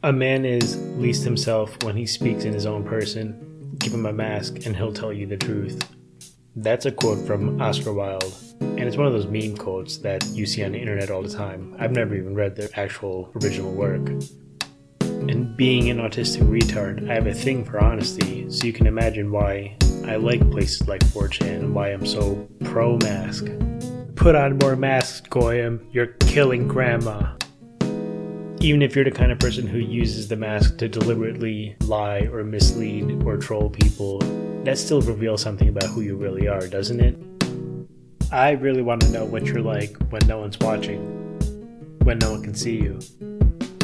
A man is least himself when he speaks in his own person. Give him a mask and he'll tell you the truth. That's a quote from Oscar Wilde, and it's one of those meme quotes that you see on the internet all the time. I've never even read the actual original work. And being an autistic retard, I have a thing for honesty, so you can imagine why I like places like 4chan and why I'm so pro-mask. Put on more masks, Goyim. You're killing grandma. Even if you're the kind of person who uses the mask to deliberately lie or mislead or troll people, that still reveals something about who you really are, doesn't it? I really want to know what you're like when no one's watching, when no one can see you,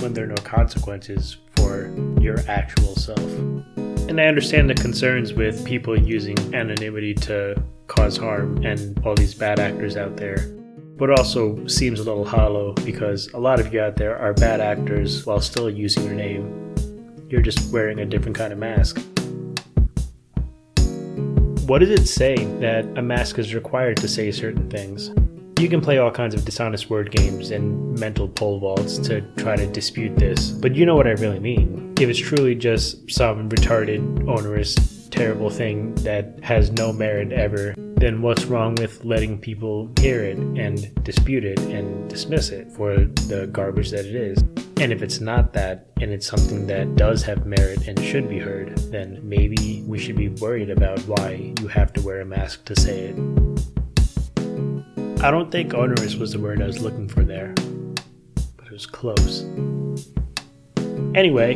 when there are no consequences for your actual self. And I understand the concerns with people using anonymity to cause harm and all these bad actors out there. But it also seems a little hollow because a lot of you out there are bad actors while still using your name. You're just wearing a different kind of mask. What does it say that a mask is required to say certain things? You can play all kinds of dishonest word games and mental pole vaults to try to dispute this, but you know what I really mean. If it's truly just some retarded, onerous, terrible thing that has no merit ever, then what's wrong with letting people hear it and dispute it and dismiss it for the garbage that it is? And if it's not that, and it's something that does have merit and should be heard, then maybe we should be worried about why you have to wear a mask to say it. I don't think onerous was the word I was looking for there, but it was close. Anyway,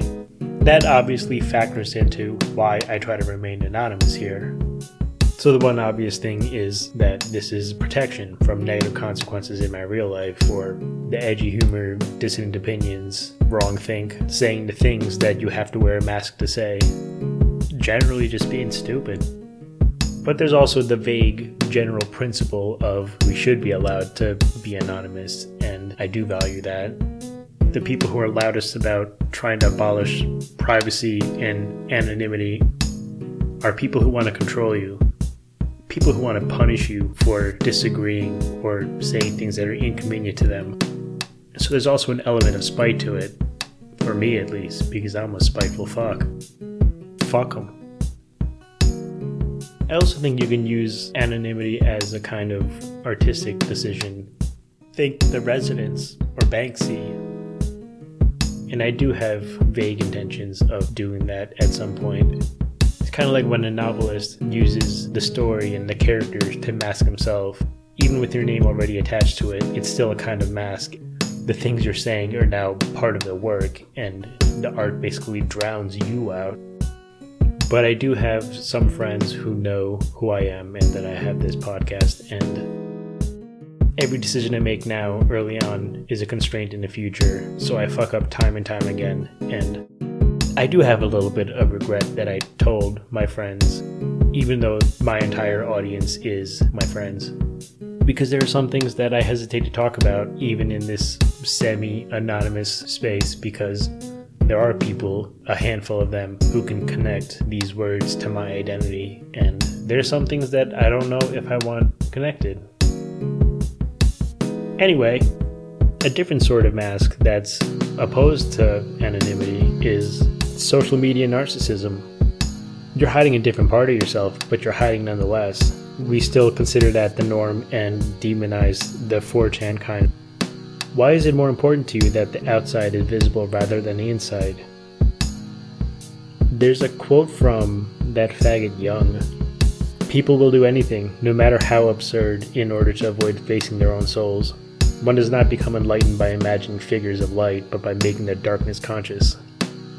that obviously factors into why I try to remain anonymous here. So the one obvious thing is that this is protection from negative consequences in my real life for the edgy humor, dissonant opinions, wrong think, saying the things that you have to wear a mask to say, generally just being stupid. But there's also the vague general principle of we should be allowed to be anonymous, and I do value that. The people who are loudest about trying to abolish privacy and anonymity are people who want to control you. People who want to punish you for disagreeing or saying things that are inconvenient to them. So there's also an element of spite to it, for me at least, because I'm a spiteful fuck. Fuck 'em. I also think you can use anonymity as a kind of artistic decision. Think The Residents or Banksy. And I do have vague intentions of doing that at some point. It's kind of like when a novelist uses the story and the characters to mask himself. Even with your name already attached to it, it's still a kind of mask. The things you're saying are now part of the work, and the art basically drowns you out. But I do have some friends who know who I am and that I have this podcast, and every decision I make now early on is a constraint in the future, so I fuck up time and time again, and I do have a little bit of regret that I told my friends, even though my entire audience is my friends. Because there are some things that I hesitate to talk about, even in this semi-anonymous space, because there are people, a handful of them, who can connect these words to my identity, and there's some things that I don't know if I want connected. Anyway, a different sort of mask that's opposed to anonymity is social media narcissism. You're hiding a different part of yourself, but you're hiding nonetheless. We still consider that the norm and demonize the 4chan kind. Why is it more important to you that the outside is visible rather than the inside? There's a quote from that faggot Young. People will do anything, no matter how absurd, in order to avoid facing their own souls. One does not become enlightened by imagining figures of light, but by making their darkness conscious.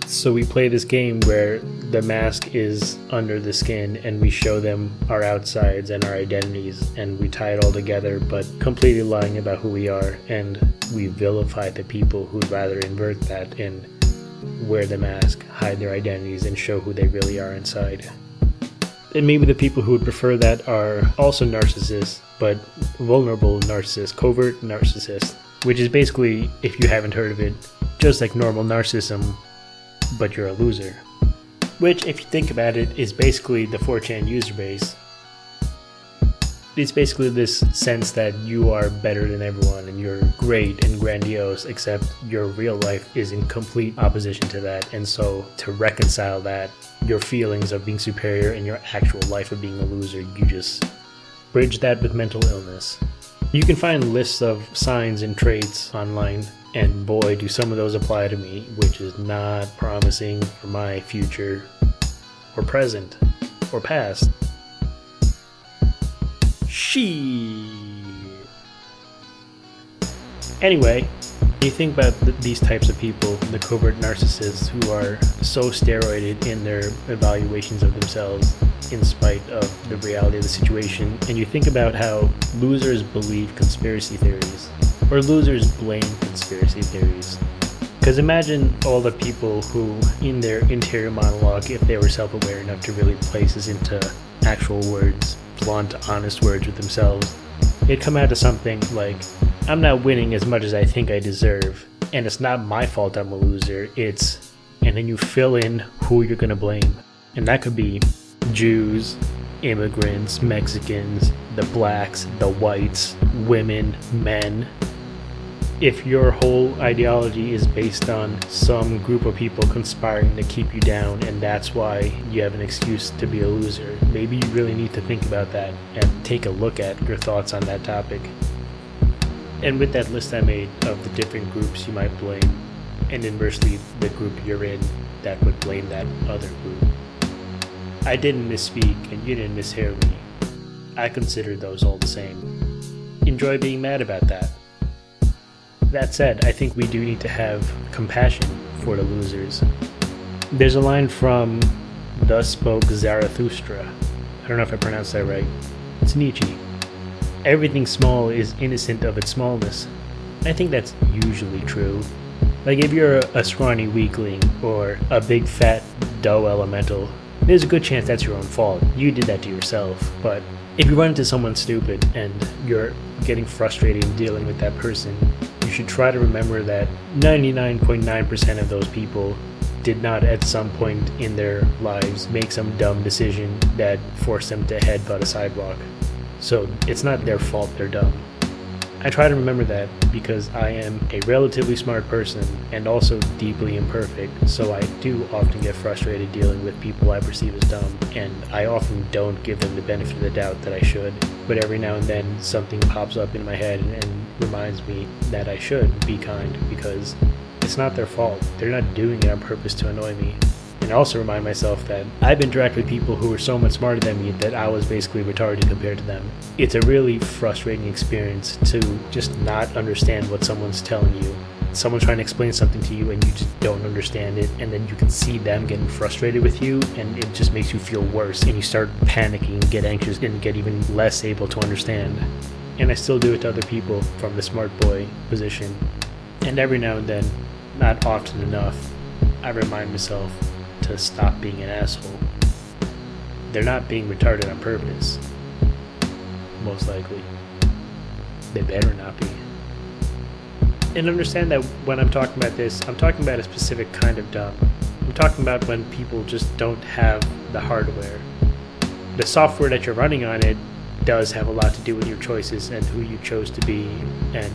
So we play this game where the mask is under the skin and we show them our outsides and our identities, and we tie it all together, but completely lying about who we are, and we vilify the people who'd rather invert that and wear the mask, hide their identities, and show who they really are inside. And maybe the people who would prefer that are also narcissists, but vulnerable narcissists, covert narcissists, which is basically, if you haven't heard of it, just like normal narcissism, but you're a loser. Which, if you think about it, is basically the 4chan user base. It's basically this sense that you are better than everyone and you're great and grandiose, except your real life is in complete opposition to that. And so to reconcile that, your feelings of being superior and your actual life of being a loser, you just bridge that with mental illness. You can find lists of signs and traits online, and boy, do some of those apply to me, which is not promising for my future or present or past. Anyway, you think about these types of people, the covert narcissists who are so steroided in their evaluations of themselves in spite of the reality of the situation, and you think about how losers believe conspiracy theories, or losers blame conspiracy theories. Because imagine all the people who, in their interior monologue, if they were self-aware enough to really place this into actual words, blunt, honest words with themselves, it'd come out to something like, I'm not winning as much as I think I deserve, and it's not my fault I'm a loser, it's... and then you fill in who you're gonna blame. And that could be Jews, immigrants, Mexicans, the blacks, the whites, women, men. If your whole ideology is based on some group of people conspiring to keep you down and that's why you have an excuse to be a loser, maybe you really need to think about that and take a look at your thoughts on that topic. And with that list I made of the different groups you might blame, and inversely the group you're in that would blame that other group, I didn't misspeak and you didn't mishear me. I consider those all the same. Enjoy being mad about that. That said, I think we do need to have compassion for the losers. There's a line from Thus Spoke Zarathustra. I don't know if I pronounced that right. It's Nietzsche. Everything small is innocent of its smallness. I think that's usually true. Like if you're a scrawny weakling or a big fat dough elemental, there's a good chance that's your own fault. You did that to yourself. But if you run into someone stupid and you're getting frustrated in dealing with that person, you should try to remember that 99.9% of those people did not at some point in their lives make some dumb decision that forced them to headbutt a sidewalk. So it's not their fault they're dumb. I try to remember that because I am a relatively smart person and also deeply imperfect, so I do often get frustrated dealing with people I perceive as dumb, and I often don't give them the benefit of the doubt that I should. But every now and then something pops up in my head and reminds me that I should be kind because it's not their fault. They're not doing it on purpose to annoy me. And I also remind myself that I've interacted with people who were so much smarter than me that I was basically retarded compared to them. It's a really frustrating experience to just not understand what someone's telling you. Someone's trying to explain something to you and you just don't understand it, and then you can see them getting frustrated with you and it just makes you feel worse and you start panicking, get anxious, and get even less able to understand. And I still do it to other people from the smart boy position. And every now and then, not often enough, I remind myself to stop being an asshole. They're not being retarded on purpose. Most likely. They better not be. And understand that when I'm talking about this, I'm talking about a specific kind of dumb. I'm talking about when people just don't have the hardware. The software that you're running on it does have a lot to do with your choices and who you chose to be. And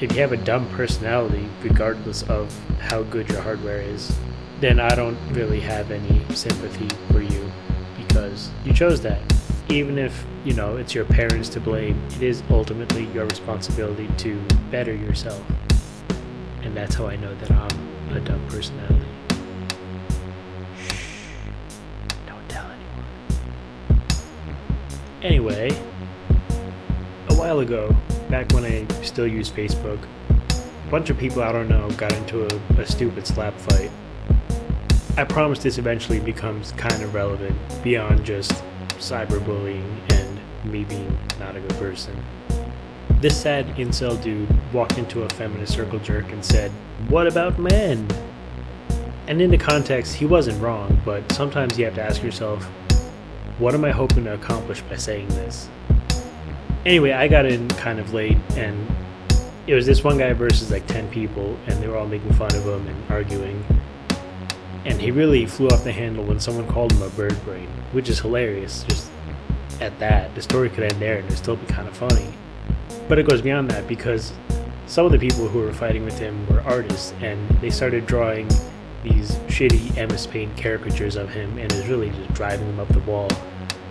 if you have a dumb personality, regardless of how good your hardware is, then I don't really have any sympathy for you because you chose that. Even if, it's your parents to blame, it is ultimately your responsibility to better yourself. And that's how I know that I'm a dumb personality. Shh. Don't tell anyone. Anyway, a while ago, back when I still used Facebook, a bunch of people I don't know got into a stupid slap fight. I promise this eventually becomes kind of relevant beyond just cyberbullying and me being not a good person. This sad incel dude walked into a feminist circle jerk and said, "What about men?" And in the context, he wasn't wrong, but sometimes you have to ask yourself, what am I hoping to accomplish by saying this? Anyway, I got in kind of late, and it was this one guy versus like 10 people, and they were all making fun of him and arguing. And he really flew off the handle when someone called him a bird brain, which is hilarious. Just at that. The story could end there and it'd still be kind of funny. But it goes beyond that, because some of the people who were fighting with him were artists, and they started drawing these shitty MS Paint caricatures of him, and it was really just driving him up the wall.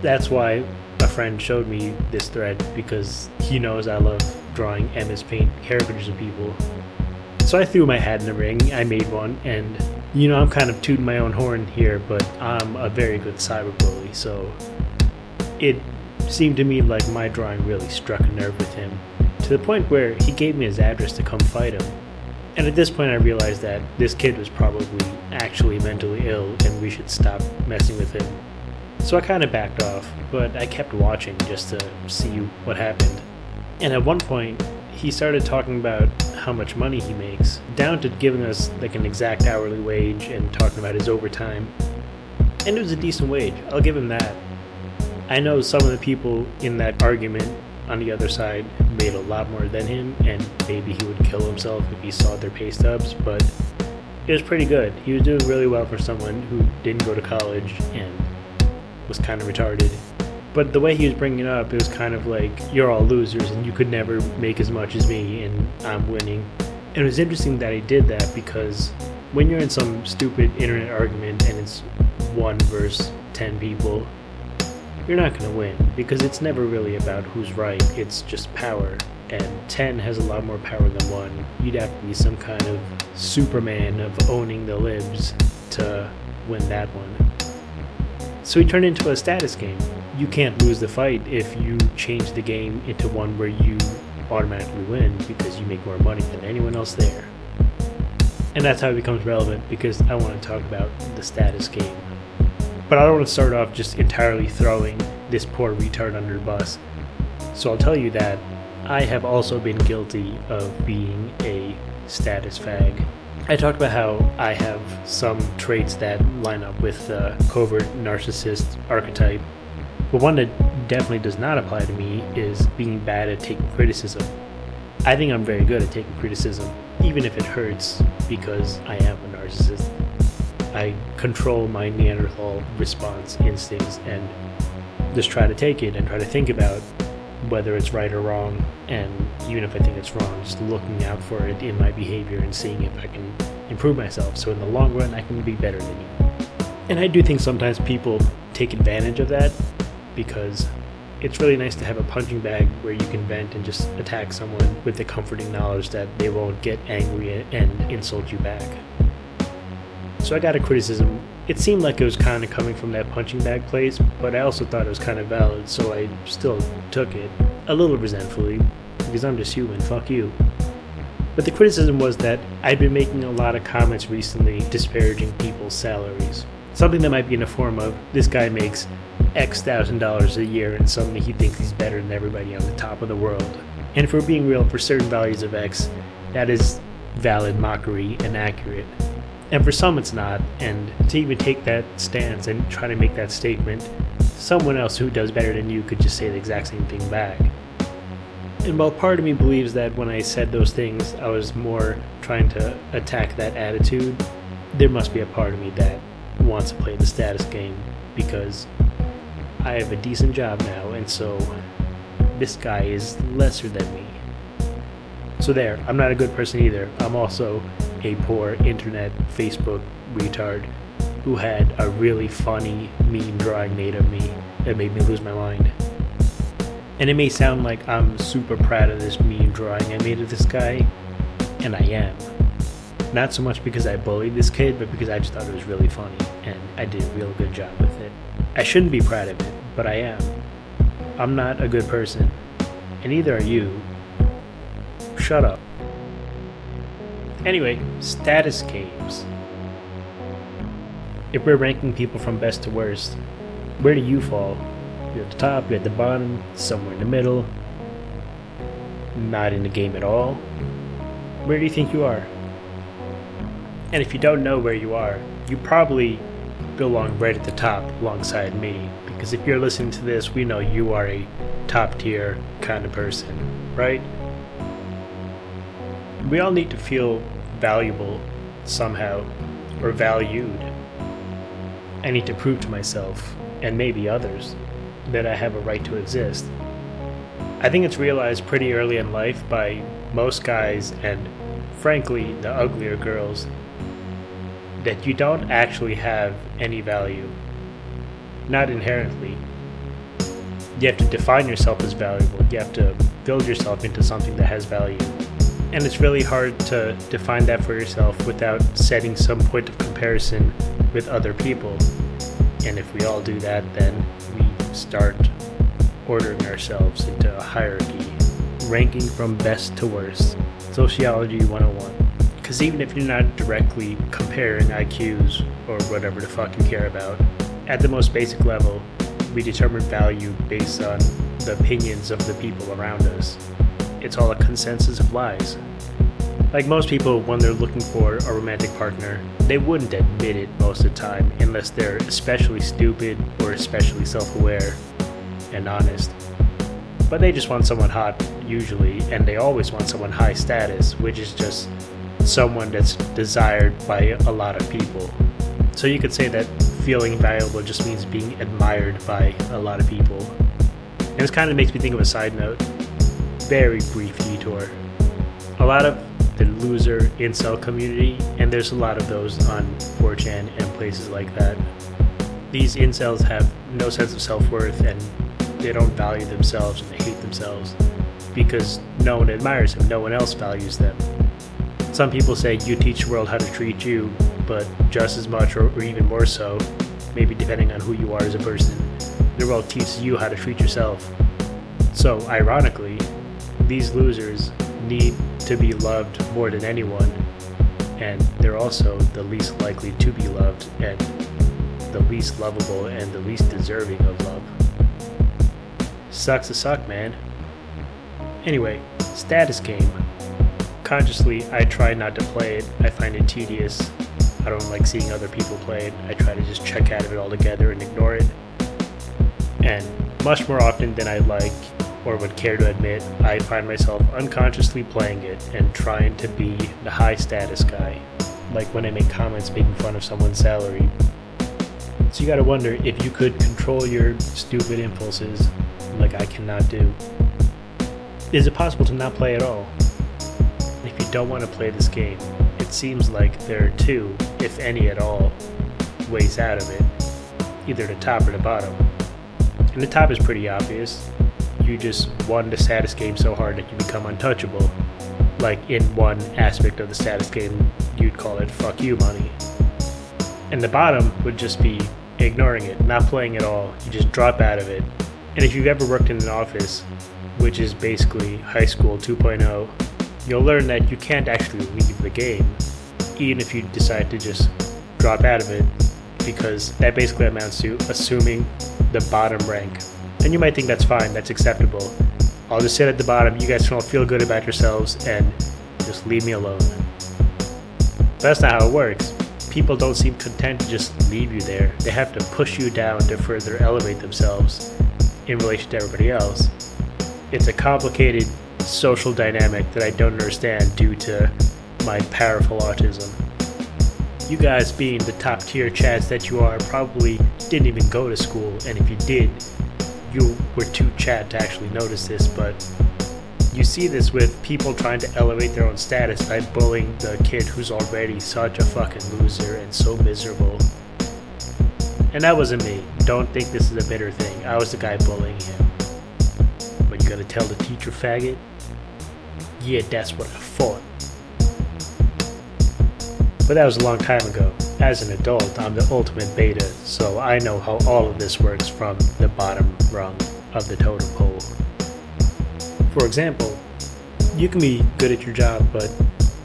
That's why a friend showed me this thread, because he knows I love drawing MS Paint caricatures of people. So I threw my hat in the ring, I made one, and I'm kind of tooting my own horn here, but I'm a very good cyberbully, so it seemed to me like my drawing really struck a nerve with him, to the point where he gave me his address to come fight him. And at this point I realized that this kid was probably actually mentally ill and we should stop messing with him. So I kind of backed off, but I kept watching just to see what happened. And at one point, he started talking about how much money he makes, down to giving us like an exact hourly wage and talking about his overtime. And it was a decent wage, I'll give him that. I know some of the people in that argument on the other side made a lot more than him, and maybe he would kill himself if he saw their pay stubs, but it was pretty good. He was doing really well for someone who didn't go to college and was kind of retarded. But the way he was bringing it up, it was kind of like, you're all losers and you could never make as much as me and I'm winning. And it was interesting that he did that, because when you're in some stupid internet argument and it's 1 versus 10 people, you're not going to win, because it's never really about who's right, it's just power. And 10 has a lot more power than 1. You'd have to be some kind of Superman of owning the libs to win that one. So he turned into a status game. You can't lose the fight if you change the game into one where you automatically win because you make more money than anyone else there. And that's how it becomes relevant, because I want to talk about the status game. But I don't want to start off just entirely throwing this poor retard under the bus. So I'll tell you that I have also been guilty of being a status fag. I talked about how I have some traits that line up with the covert narcissist archetype. But one that definitely does not apply to me is being bad at taking criticism. I think I'm very good at taking criticism, even if it hurts, because I am a narcissist. I control my Neanderthal response instincts and just try to take it and try to think about whether it's right or wrong, and even if I think it's wrong, just looking out for it in my behavior and seeing if I can improve myself, so in the long run I can be better than you. And I do think sometimes people take advantage of that, because it's really nice to have a punching bag where you can vent and just attack someone with the comforting knowledge that they won't get angry and insult you back. So I got a criticism. It seemed like it was kind of coming from that punching bag place, but I also thought it was kind of valid, so I still took it, a little resentfully, because I'm just human, fuck you. But the criticism was that I'd been making a lot of comments recently disparaging people's salaries. Something that might be in the form of, this guy makes X $1,000s a year and suddenly he thinks he's better than everybody on the top of the world. And if we're being real, for certain values of X, that is valid mockery and accurate. And for some it's not, and to even take that stance and try to make that statement, someone else who does better than you could just say the exact same thing back. And while part of me believes that when I said those things I was more trying to attack that attitude, there must be a part of me that wants to play the status game, because I have a decent job now, and so this guy is lesser than me. So there, I'm not a good person either. I'm also a poor internet Facebook retard who had a really funny meme drawing made of me that made me lose my mind. And it may sound like I'm super proud of this meme drawing I made of this guy, and I am. Not so much because I bullied this kid, but because I just thought it was really funny, and I did a real good job with it. I shouldn't be proud of it, but I am. I'm not a good person, and neither are you. Shut up. Anyway, status games. If we're ranking people from best to worst, where do you fall? You're at the top, you're at the bottom, somewhere in the middle, not in the game at all. Where do you think you are? And if you don't know where you are, you probably belong right at the top alongside me, because if you're listening to this, we know you are a top tier kind of person, right? We all need to feel valuable somehow, or valued. I need to prove to myself, and maybe others, that I have a right to exist. I think it's realized pretty early in life by most guys and, frankly, the uglier girls, that you don't actually have any value. Not inherently. You have to define yourself as valuable. You have to build yourself into something that has value. And it's really hard to define that for yourself without setting some point of comparison with other people. And if we all do that, then we start ordering ourselves into a hierarchy, ranking from best to worst. Sociology 101. Because even if you're not directly comparing IQs or whatever the fuck you care about, at the most basic level, we determine value based on the opinions of the people around us. It's all a consensus of lies. Like most people, when they're looking for a romantic partner, they wouldn't admit it most of the time unless they're especially stupid or especially self-aware and honest. But they just want someone hot, usually, and they always want someone high status, which is just someone that's desired by a lot of people. So you could say that feeling valuable just means being admired by a lot of people. And this kind of makes me think of a side note. Very brief detour. A lot of the loser incel community, and there's a lot of those on 4chan and places like that. These incels have no sense of self-worth and they don't value themselves and they hate themselves because no one admires them, no one else values them. Some people say you teach the world how to treat you, but just as much or even more so, maybe depending on who you are as a person, the world teaches you how to treat yourself. So, ironically, these losers need to be loved more than anyone, and they're also the least likely to be loved and the least lovable and the least deserving of love. Sucks to suck, man. Anyway, status game. Consciously, I try not to play it. I find it tedious. I don't like seeing other people play it. I try to just check out of it altogether and ignore it. And much more often than I like or would care to admit, I find myself unconsciously playing it and trying to be the high status guy. Like when I make comments making fun of someone's salary. So you gotta wonder if you could control your stupid impulses like I cannot do. Is it possible to not play at all? If you don't want to play this game, it seems like there are two, if any at all, ways out of it. Either the top or the bottom. And the top is pretty obvious. You just won the status game so hard that you become untouchable. Like in one aspect of the status game, you'd call it fuck you money. And the bottom would just be ignoring it, not playing at all. You just drop out of it. And if you've ever worked in an office, which is basically high school 2.0, you'll learn that you can't actually leave the game, even if you decide to just drop out of it, because that basically amounts to assuming the bottom rank. And you might think that's fine, that's acceptable. I'll just sit at the bottom, you guys can all feel good about yourselves, and just leave me alone. But that's not how it works. People don't seem content to just leave you there. They have to push you down to further elevate themselves in relation to everybody else. It's a complicated social dynamic that I don't understand due to my powerful autism. You guys, being the top tier chads that you are, probably didn't even go to school, and if you did, you were too chat to actually notice this, but you see this with people trying to elevate their own status by bullying the kid who's already such a fucking loser and so miserable. And that wasn't me. Don't think this is a bitter thing. I was the guy bullying him. But you gotta tell the teacher, faggot? Yeah, that's what I thought. But that was a long time ago. As an adult, I'm the ultimate beta, so I know how all of this works from the bottom rung of the totem pole. For example, you can be good at your job, but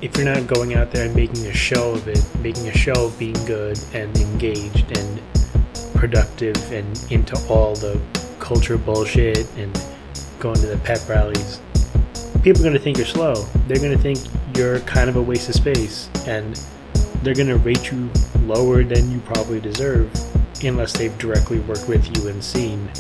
if you're not going out there and making a show of it, making a show of being good and engaged and productive and into all the culture bullshit and going to the pep rallies, people are going to think you're slow. They're going to think you're kind of a waste of space, and they're going to rate you lower than you probably deserve unless they've directly worked with you and seen.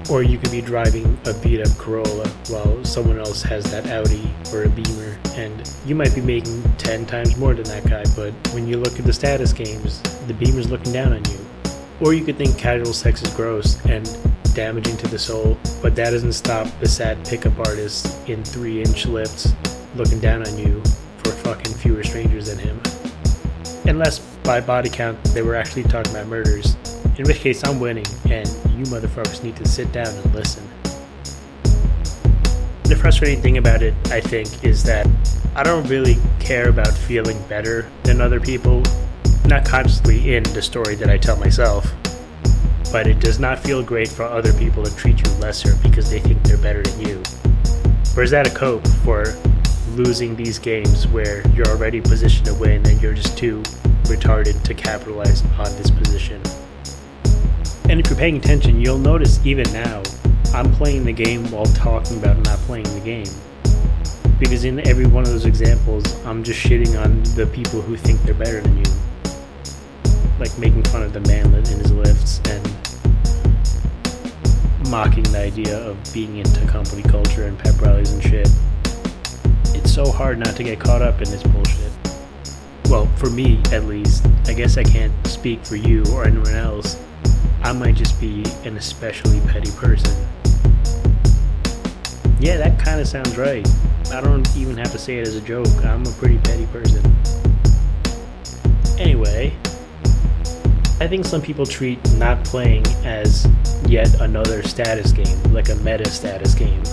Or you could be driving a beat-up Corolla while someone else has that Audi or a Beamer, and you might be making 10 times more than that guy, but when you look at the status games, the Beamer's looking down on you. Or you could think casual sex is gross, and damaging to the soul, but that doesn't stop the sad pickup artist in 3-inch lifts looking down on you for fucking fewer strangers than him. Unless by body count they were actually talking about murders, in which case I'm winning and you motherfuckers need to sit down and listen. The frustrating thing about it, I think, is that I don't really care about feeling better than other people, not consciously in the story that I tell myself, but it does not feel great for other people to treat you lesser because they think they're better than you. Or is that a cope for losing these games where you're already positioned to win and you're just too retarded to capitalize on this position? And if you're paying attention, you'll notice even now, I'm playing the game while talking about not playing the game. Because in every one of those examples, I'm just shitting on the people who think they're better than you. Like making fun of the manlet in his lifts and mocking the idea of being into company culture and pep rallies and shit. It's so hard not to get caught up in this bullshit. Well, for me at least. I guess I can't speak for you or anyone else. I might just be an especially petty person. Yeah, that kind of sounds right. I don't even have to say it as a joke. I'm a pretty petty person. Anyway, I think some people treat not playing as yet another status game, like a meta status game.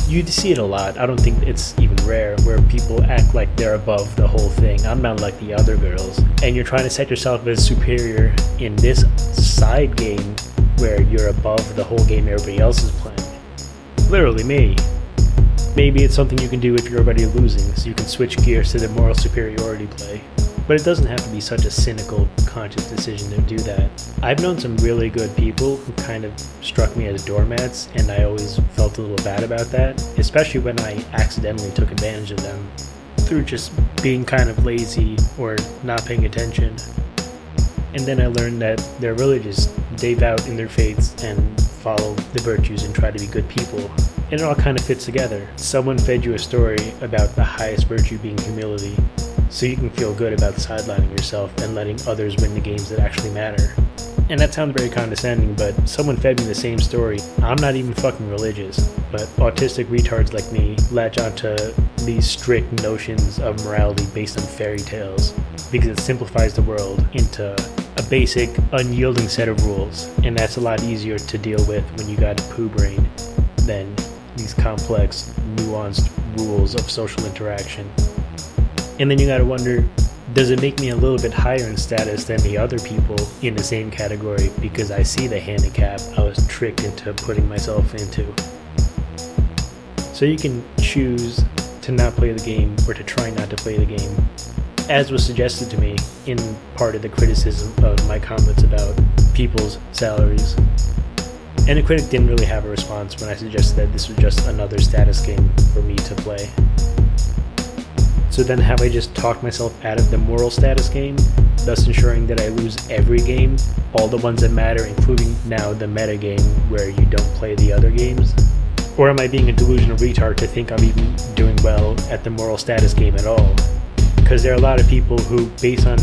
You see it a lot. I don't think it's even rare where people act like they're above the whole thing. I'm not like the other girls. And you're trying to set yourself as superior in this side game where you're above the whole game everybody else is playing. Literally me. Maybe it's something you can do if you're already losing, so you can switch gears to the moral superiority play. But it doesn't have to be such a cynical, conscious decision to do that. I've known some really good people who kind of struck me as doormats, and I always felt a little bad about that, especially when I accidentally took advantage of them through just being kind of lazy or not paying attention. And then I learned that they're really just dave out in their faiths and follow the virtues and try to be good people. And it all kind of fits together. Someone fed you a story about the highest virtue being humility, so you can feel good about sidelining yourself and letting others win the games that actually matter. And that sounds very condescending, but someone fed me the same story. I'm not even fucking religious, but autistic retards like me latch onto these strict notions of morality based on fairy tales, because it simplifies the world into a basic, unyielding set of rules, and that's a lot easier to deal with when you got a poo brain than these complex, nuanced rules of social interaction. And then you gotta wonder, does it make me a little bit higher in status than the other people in the same category because I see the handicap I was tricked into putting myself into? So you can choose to not play the game or to try not to play the game, as was suggested to me in part of the criticism of my comments about people's salaries. And the critic didn't really have a response when I suggested that this was just another status game for me to play. So then have I just talked myself out of the moral status game, thus ensuring that I lose every game, all the ones that matter, including now the meta game where you don't play the other games? Or am I being a delusional retard to think I'm even doing well at the moral status game at all? Because there are a lot of people who, based on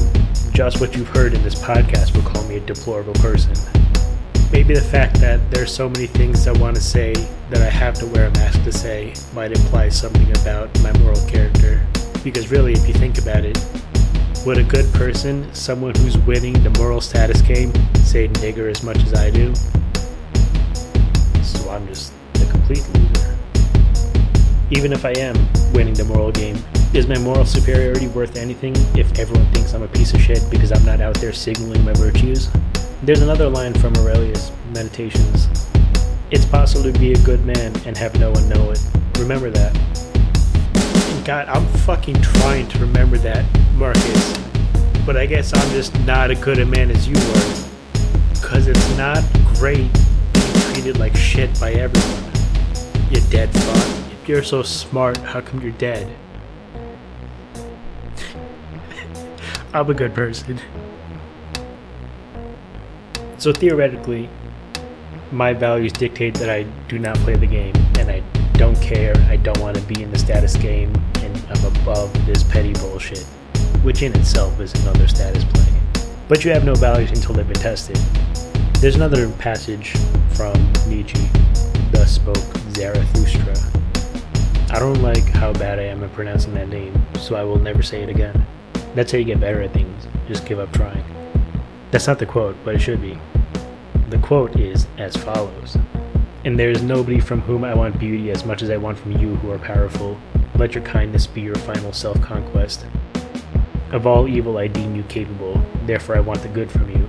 just what you've heard in this podcast, will call me a deplorable person. Maybe the fact that there's so many things I want to say that I have to wear a mask to say might imply something about my moral character. Because really, if you think about it, would a good person, someone who's winning the moral status game, say nigger as much as I do? So I'm just a complete loser. Even if I am winning the moral game, is my moral superiority worth anything if everyone thinks I'm a piece of shit because I'm not out there signaling my virtues? There's another line from Aurelius' Meditations. It's possible to be a good man and have no one know it. Remember that. And God, I'm fucking trying to remember that, Marcus. But I guess I'm just not as good a man as you are. Because it's not great being treated like shit by everyone. You dead fuck. If you're so smart, how come you're dead? I'm a good person. So theoretically, my values dictate that I do not play the game, and I don't care, I don't want to be in the status game, and I'm above this petty bullshit, which in itself is another status play. But you have no values until they've been tested. There's another passage from Nietzsche. Thus spoke Zarathustra. I don't like how bad I am at pronouncing that name, so I will never say it again. That's how you get better at things. Just give up trying. That's not the quote, but it should be. The quote is as follows. And there is nobody from whom I want beauty as much as I want from you who are powerful. Let your kindness be your final self-conquest. Of all evil I deem you capable, therefore I want the good from you.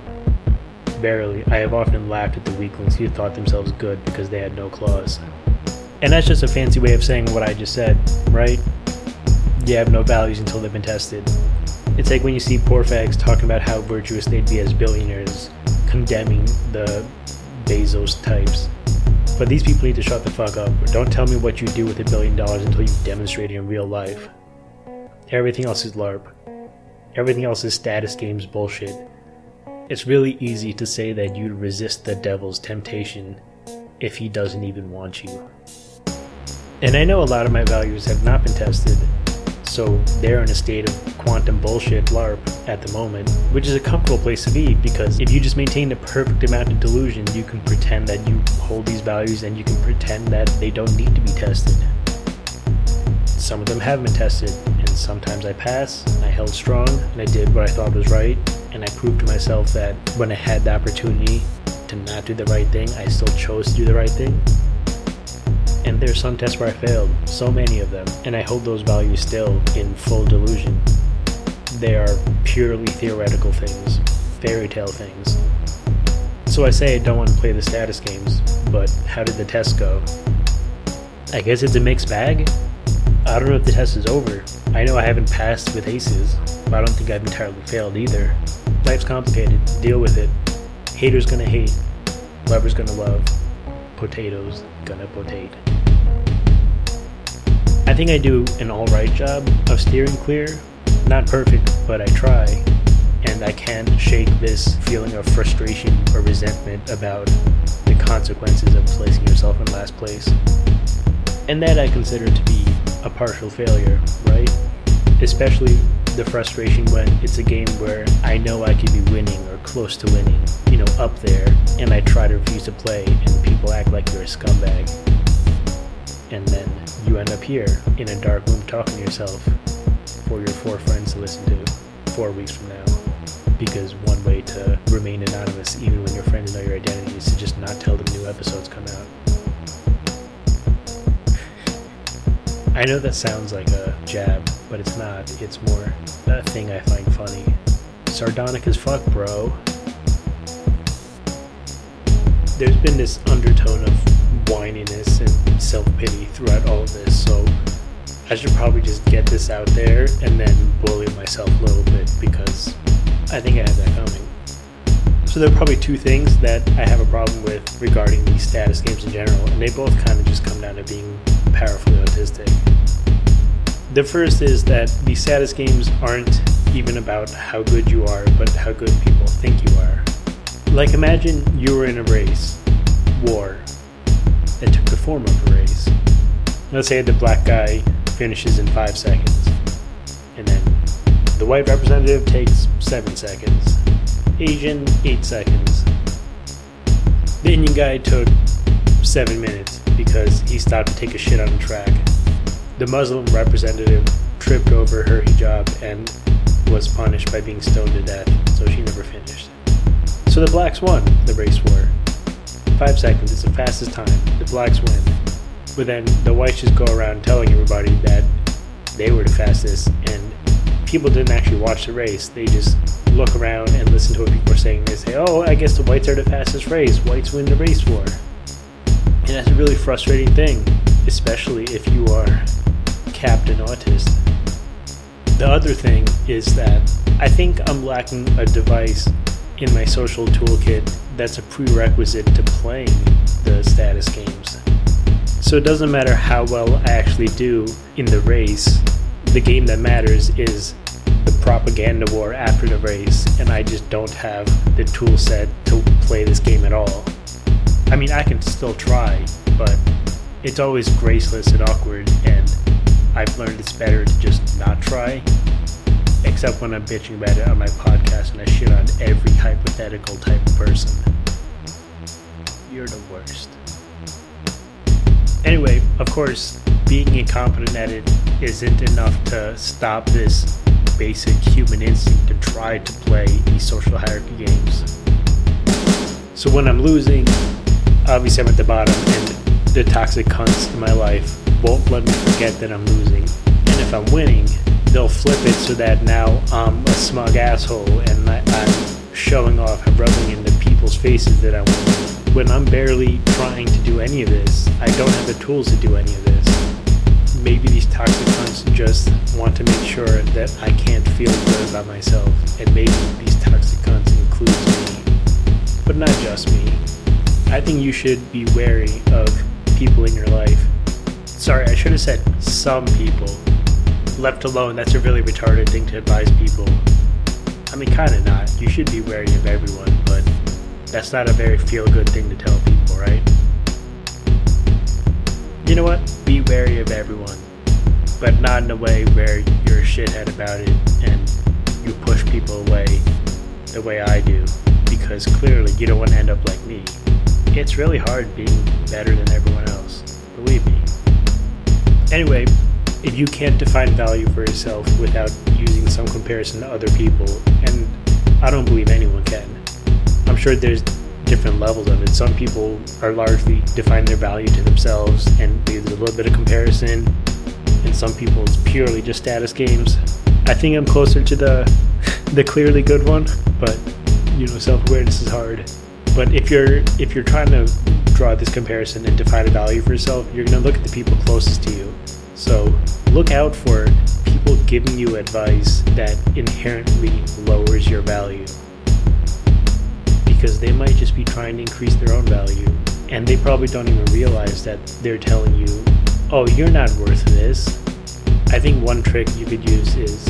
Verily, I have often laughed at the weaklings who thought themselves good because they had no claws. And that's just a fancy way of saying what I just said, right? You have no values until they've been tested. It's like when you see poor fags talking about how virtuous they'd be as billionaires, condemning the Bezos types. But these people need to shut the fuck up. Don't tell me what you do with $1 billion until you've demonstrated in real life. Everything else is LARP. Everything else is status games bullshit. It's really easy to say that you'd resist the devil's temptation if he doesn't even want you. And I know a lot of my values have not been tested, so they're in a state of quantum bullshit LARP at the moment, which is a comfortable place to be because if you just maintain the perfect amount of delusion, you can pretend that you hold these values and you can pretend that they don't need to be tested. Some of them have been tested, and sometimes I pass, and I held strong, and I did what I thought was right, and I proved to myself that when I had the opportunity to not do the right thing, I still chose to do the right thing. And there's some tests where I failed, so many of them, and I hold those values still in full delusion. They are purely theoretical things, fairy tale things. So I say I don't want to play the status games, but how did the test go? I guess it's a mixed bag? I don't know if the test is over. I know I haven't passed with aces, but I don't think I've entirely failed either. Life's complicated, deal with it. Haters gonna hate, lovers gonna love, potatoes gonna potate. I think I do an alright job of steering clear. Not perfect, but I try. And I can't shake this feeling of frustration or resentment about the consequences of placing yourself in last place. And that I consider to be a partial failure, right? Especially the frustration when it's a game where I know I could be winning or close to winning, up there, and I try to refuse to play and people act like you're a scumbag. And then you end up here in a dark room talking to yourself for your 4 friends to listen to 4 weeks from now. Because one way to remain anonymous even when your friends know your identity is to just not tell them new episodes come out. I know that sounds like a jab, but it's not. It's more a thing I find funny. Sardonic as fuck, bro. There's been this undertone of whininess and self-pity throughout all of this, so I should probably just get this out there and then bully myself a little bit because I think I have that coming. So there are probably 2 things that I have a problem with regarding these status games in general, and they both kind of just come down to being powerfully autistic. The first is that these status games aren't even about how good you are, but how good people think you are. Like imagine you were in a race, war, that took the form of a race. Let's say the black guy finishes in 5 seconds, and then the white representative takes 7 seconds, Asian 8 seconds. The Indian guy took 7 minutes because he stopped to take a shit on the track. The Muslim representative tripped over her hijab and was punished by being stoned to death, so she never finished. So the blacks won the race war. 5 seconds is the fastest time. The blacks win. But then the whites just go around telling everybody that they were the fastest, and people didn't actually watch the race. They just look around and listen to what people are saying. They say, oh, I guess the whites are the fastest race. Whites win the race war. And that's a really frustrating thing, especially if you are Captain Autist. The other thing is that I think I'm lacking a device in my social toolkit that's a prerequisite to playing the status games. So it doesn't matter how well I actually do in the race. The game that matters is the propaganda war after the race, and I just don't have the tool set to play this game at all. I mean, I can still try, but it's always graceless and awkward, and I've learned it's better to just not try, except when I'm bitching about it on my podcast and I shit on every hypothetical type of person. you're the worst. Anyway, of course, being incompetent at it isn't enough to stop this basic human instinct to try to play these social hierarchy games. So when I'm losing, obviously I'm at the bottom, and the toxic cunts in my life won't let me forget that I'm losing. And if I'm winning, they'll flip it so that now I'm a smug asshole and I'm showing off and rubbing in the people's faces that I'm winning. When I'm barely trying to do any of this, I don't have the tools to do any of this. Maybe these toxic cunts just want to make sure that I can't feel good about myself, and maybe these toxic cunts includes me, but not just me. I think you should be wary of people in your life. Sorry, I should have said some people. Left alone, that's a really retarded thing to advise people. I mean, kind of not. You should be wary of everyone, but that's not a very feel-good thing to tell people, right? You know what? Be wary of everyone, but not in a way where you're a shithead about it and you push people away the way I do, because clearly you don't want to end up like me. It's really hard being better than everyone else, believe me. Anyway, if you can't define value for yourself without using some comparison to other people, and I don't believe anyone can. I'm sure there's different levels of it. Some people are largely define their value to themselves, and there's a little bit of comparison, and some people it's purely just status games. I think I'm closer to the clearly good one, but self-awareness is hard. But if you're trying to draw this comparison and define a value for yourself, you're going to look at the people closest to you. So look out for people giving you advice that inherently lowers your value, because they might just be trying to increase their own value, and they probably don't even realize that they're telling you, oh, you're not worth this. I think one trick you could use is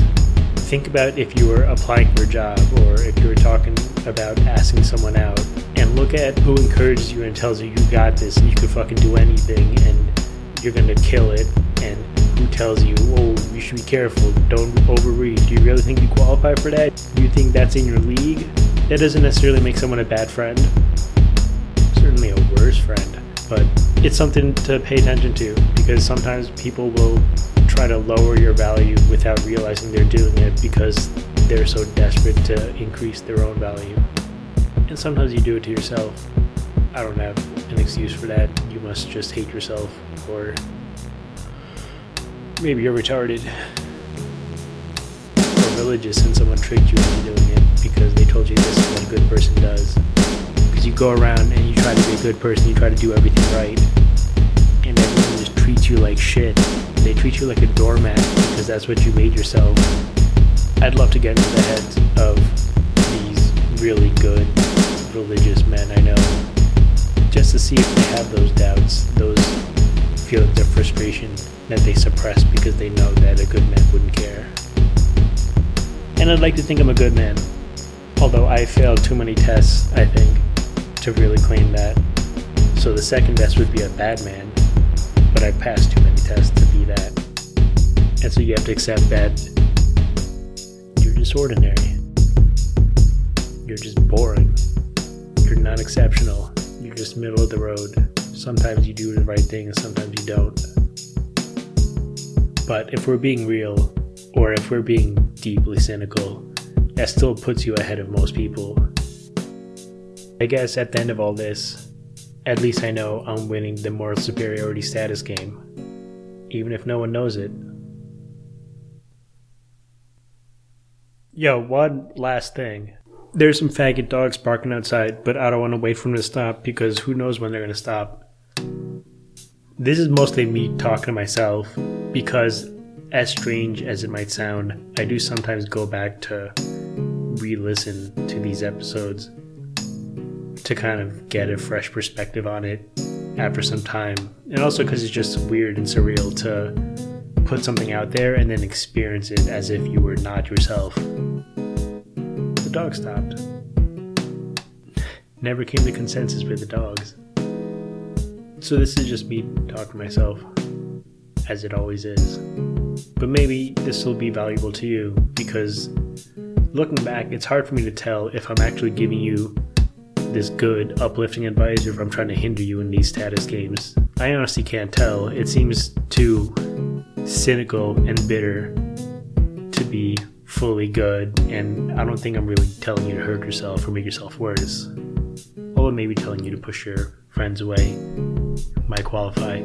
think about if you were applying for a job, or if you were talking about asking someone out, and look at who encourages you and tells you you got this and you can fucking do anything and you're gonna kill it, and who tells you, oh, you should be careful, don't overreach. Do you really think you qualify for that? Do you think that's in your league? That doesn't necessarily make someone a bad friend. Certainly a worse friend. But it's something to pay attention to, because sometimes people will try to lower your value without realizing they're doing it because they're so desperate to increase their own value. And sometimes you do it to yourself. I don't have an excuse for that. You must just hate yourself, or maybe you're retarded or religious and someone tricked you into doing it because they told you this is what a good person does. Because you go around and you try to be a good person, you try to do everything right, and everyone just treats you like shit. They treat you like a doormat because that's what you made yourself. I'd love to get into the heads of these really good religious men I know, just to see if they have those doubts, those feelings of frustration that they suppress because they know that a good man wouldn't care. And I'd like to think I'm a good man, although I failed too many tests, I think, to really claim that. So the second best would be a bad man, but I passed too many tests to be that. And so you have to accept that you're just ordinary. You're just boring. You're not exceptional. You're just middle of the road. Sometimes you do the right thing and sometimes you don't. But if we're being real, or if we're being deeply cynical, that still puts you ahead of most people. I guess at the end of all this, at least I know I'm winning the moral superiority status game, even if no one knows it. Yo, one last thing. There's some faggot dogs barking outside, but I don't want to wait for them to stop because who knows when they're going to stop. This is mostly me talking to myself because, as strange as it might sound, I do sometimes go back to re-listen to these episodes to kind of get a fresh perspective on it after some time. And also because it's just weird and surreal to put something out there and then experience it as if you were not yourself. The dog stopped. Never came to consensus with the dogs. So this is just me talking to myself, as it always is. But maybe this will be valuable to you, because looking back, it's hard for me to tell if I'm actually giving you this good, uplifting advice or if I'm trying to hinder you in these status games. I honestly can't tell. It seems too cynical and bitter to be fully good, and I don't think I'm really telling you to hurt yourself or make yourself worse. Although maybe telling you to push your friends away might qualify.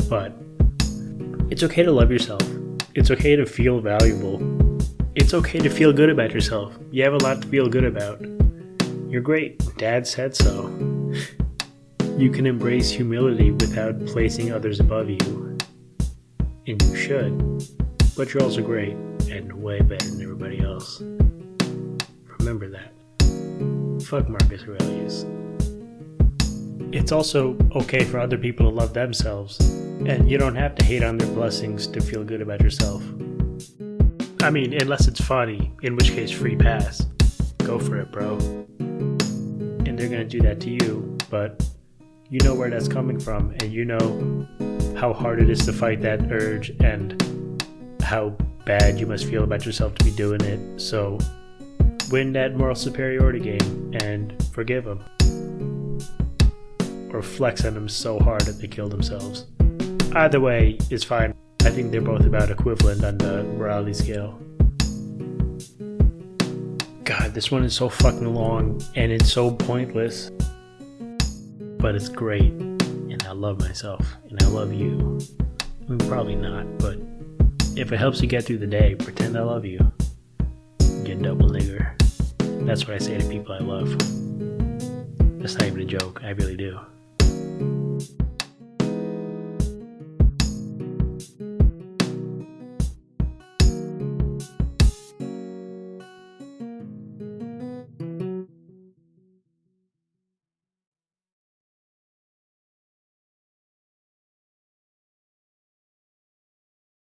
But it's okay to love yourself. It's okay to feel valuable. It's okay to feel good about yourself. You have a lot to feel good about. You're great. Dad said so. You can embrace humility without placing others above you. And you should. But you're also great and way better than everybody else. Remember that. Fuck Marcus Aurelius. It's also okay for other people to love themselves, and you don't have to hate on their blessings to feel good about yourself. I mean, unless it's funny, in which case free pass. Go for it, bro. And they're gonna do that to you, but you know where that's coming from, and you know how hard it is to fight that urge and how bad you must feel about yourself to be doing it. So win that moral superiority game and forgive them. Or flex on them so hard that they kill themselves. Either way is fine. I think they're both about equivalent on the morality scale. God, this one is so fucking long and it's so pointless. But it's great. And I love myself. And I love you. I mean, probably not, but if it helps you get through the day, pretend I love you. You double nigger. That's what I say to people I love. That's not even a joke. I really do.